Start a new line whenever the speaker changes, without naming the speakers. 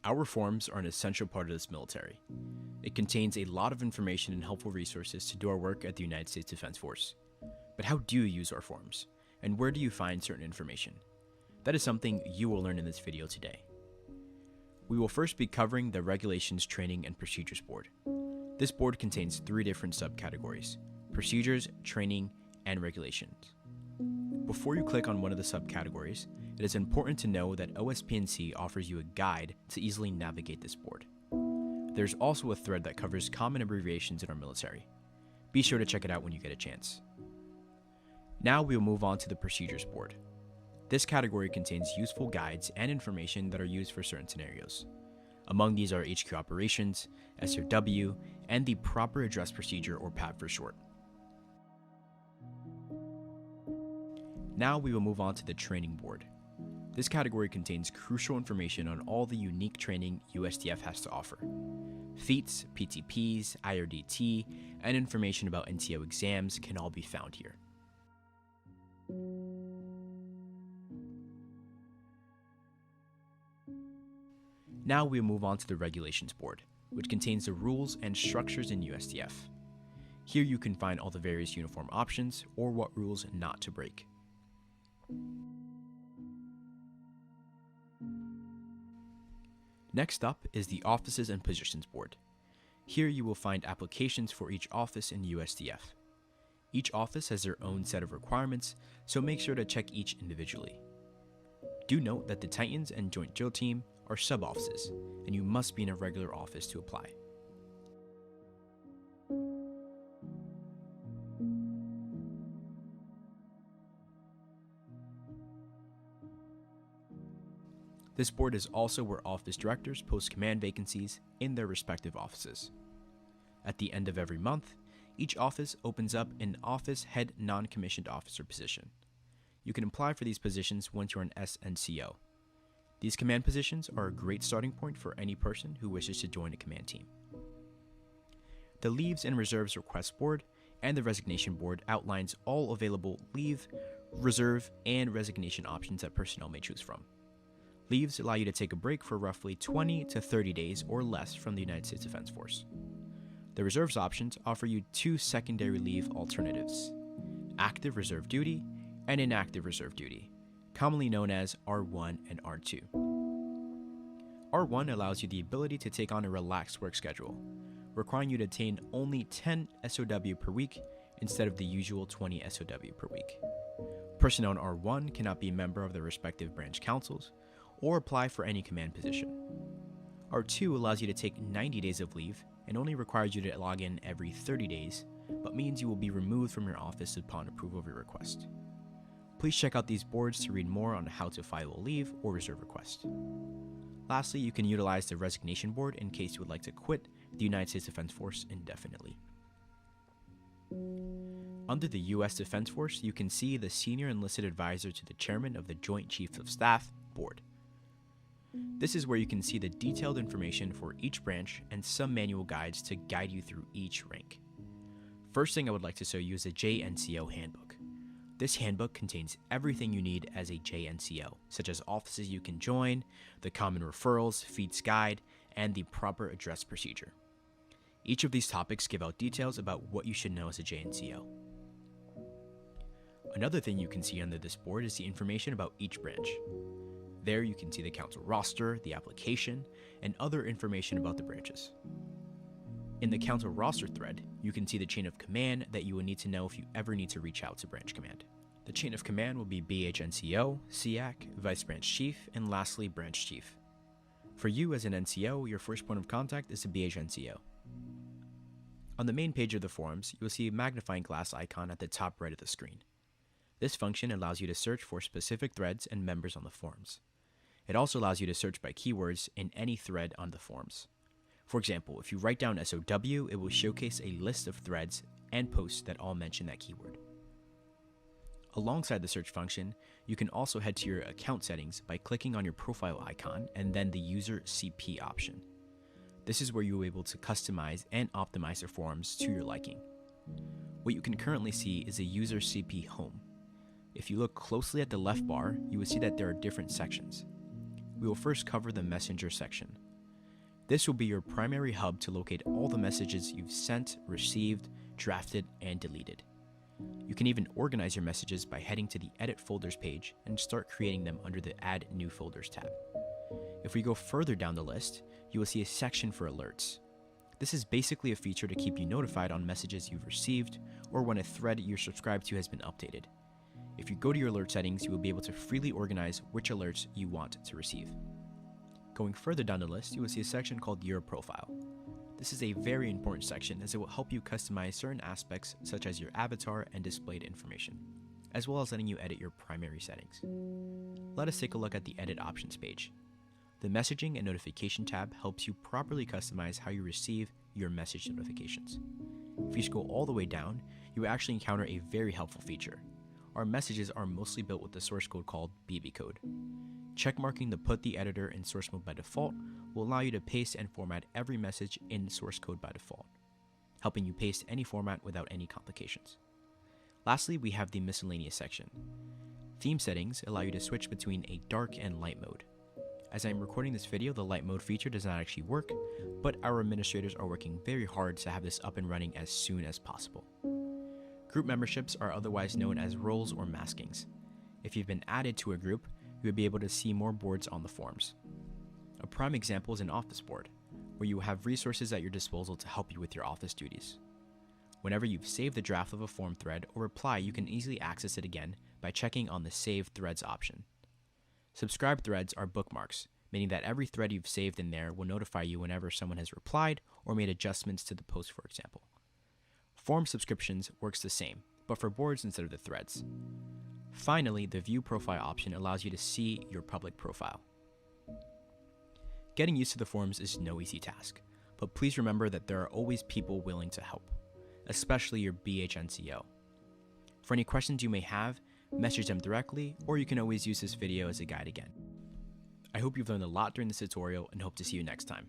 Our forms are an essential part of this military. It contains a lot of information and helpful resources to do our work at the United States Defense Force. But how do you use our forms? And where do you find certain information? That is something you will learn in this video today. We will first be covering the Regulations, Training, and Procedures Board. This board contains 3 different subcategories: procedures, training, and regulations. Before you click on one of the subcategories, it is important to know that OSPNC offers you a guide to easily navigate this board. There's also a thread that covers common abbreviations in our military. Be sure to check it out when you get a chance. Now we will move on to the Procedures Board. This category contains useful guides and information that are used for certain scenarios. Among these are HQ operations, SOW, and the proper address procedure, or PAP for short. Now we will move on to the Training Board. This category contains crucial information on all the unique training USDF has to offer. FEATs, PTPs, IRDT, and information about NCO exams can all be found here. Now we move on to the Regulations Board, which contains the rules and structures in USDF. Here you can find all the various uniform options or what rules not to break. Next up is the Offices and Positions Board. Here you will find applications for each office in USDF. Each office has their own set of requirements, so make sure to check each individually. Do note that the Titans and Joint Drill Team are sub-offices, and you must be in a regular office to apply. This board is also where office directors post command vacancies in their respective offices. At the end of every month, each office opens up an office head non-commissioned officer position. You can apply for these positions once you're an SNCO. These command positions are a great starting point for any person who wishes to join a command team. The Leaves and Reserves Request Board and the Resignation Board outlines all available leave, reserve, and resignation options that personnel may choose from. Leaves allow you to take a break for roughly 20 to 30 days or less from the United States Defense Force. The reserves options offer you 2 secondary leave alternatives: active reserve duty and inactive reserve duty, commonly known as R1 and R2. R1 allows you the ability to take on a relaxed work schedule, requiring you to attain only 10 SOW per week instead of the usual 20 SOW per week. Personnel in R1 cannot be a member of their respective branch councils or apply for any command position. R2 allows you to take 90 days of leave and only requires you to log in every 30 days, but means you will be removed from your office upon approval of your request. Please check out these boards to read more on how to file a leave or reserve request. Lastly, you can utilize the Resignation Board in case you would like to quit the United States Defense Force indefinitely. Under the U.S. Defense Force, you can see the Senior Enlisted Advisor to the Chairman of the Joint Chiefs of Staff Board. This is where you can see the detailed information for each branch and some manual guides to guide you through each rank. First thing I would like to show you is the Jnco Handbook. This handbook contains everything you need as a Jnco, such as offices you can join, the common referrals, FEATs guide, and the proper address procedure. Each of these topics give out details about what you should know as a Jnco. Another thing you can see under this board is the information about each branch. There you can see the council roster, the application, and other information about the branches. In the council roster thread, you can see the chain of command that you will need to know if you ever need to reach out to branch command. The chain of command will be BHNCO, SEAC, Vice Branch Chief, and lastly Branch Chief. For you as an NCO, your first point of contact is the BHNCO. On the main page of the forums, you will see a magnifying glass icon at the top right of the screen. This function allows you to search for specific threads and members on the forums. It also allows you to search by keywords in any thread on the forums. For example, if you write down SOW, it will showcase a list of threads and posts that all mention that keyword. Alongside the search function, you can also head to your account settings by clicking on your profile icon and then the User CP option. This is where you will be able to customize and optimize your forums to your liking. What you can currently see is a User CP Home. If you look closely at the left bar, you will see that there are different sections. We will first cover the Messenger section. This will be your primary hub to locate all the messages you've sent, received, drafted, and deleted. You can even organize your messages by heading to the Edit Folders page and start creating them under the Add New Folders tab. If we go further down the list, you will see a section for alerts. This is basically a feature to keep you notified on messages you've received or when a thread you're subscribed to has been updated. If you go to your alert settings, you will be able to freely organize which alerts you want to receive. Going further down the list, you will see a section called Your Profile. This is a very important section as it will help you customize certain aspects such as your avatar and displayed information, as well as letting you edit your primary settings. Let us take a look at the Edit Options page. The Messaging and Notification tab helps you properly customize how you receive your message notifications. If you scroll all the way down, you will actually encounter a very helpful feature. Our messages are mostly built with the source code called BB code. Checkmarking the Put the Editor in source mode by default will allow you to paste and format every message in source code by default, helping you paste any format without any complications. Lastly, we have the Miscellaneous section. Theme settings allow you to switch between a dark and light mode. As I'm recording this video, the light mode feature does not actually work, but our administrators are working very hard to have this up and running as soon as possible. Group memberships are otherwise known as roles or maskings. If you've been added to a group, you will be able to see more boards on the forums. A prime example is an office board, where you will have resources at your disposal to help you with your office duties. Whenever you've saved the draft of a form thread or reply, you can easily access it again by checking on the Save Threads option. Subscribe threads are bookmarks, meaning that every thread you've saved in there will notify you whenever someone has replied or made adjustments to the post, for example. Form subscriptions works the same, but for boards instead of the threads. Finally, the View Profile option allows you to see your public profile. Getting used to the forums is no easy task, but please remember that there are always people willing to help, especially your BHNCO. For any questions you may have, message them directly, or you can always use this video as a guide again. I hope you've learned a lot during this tutorial and hope to see you next time.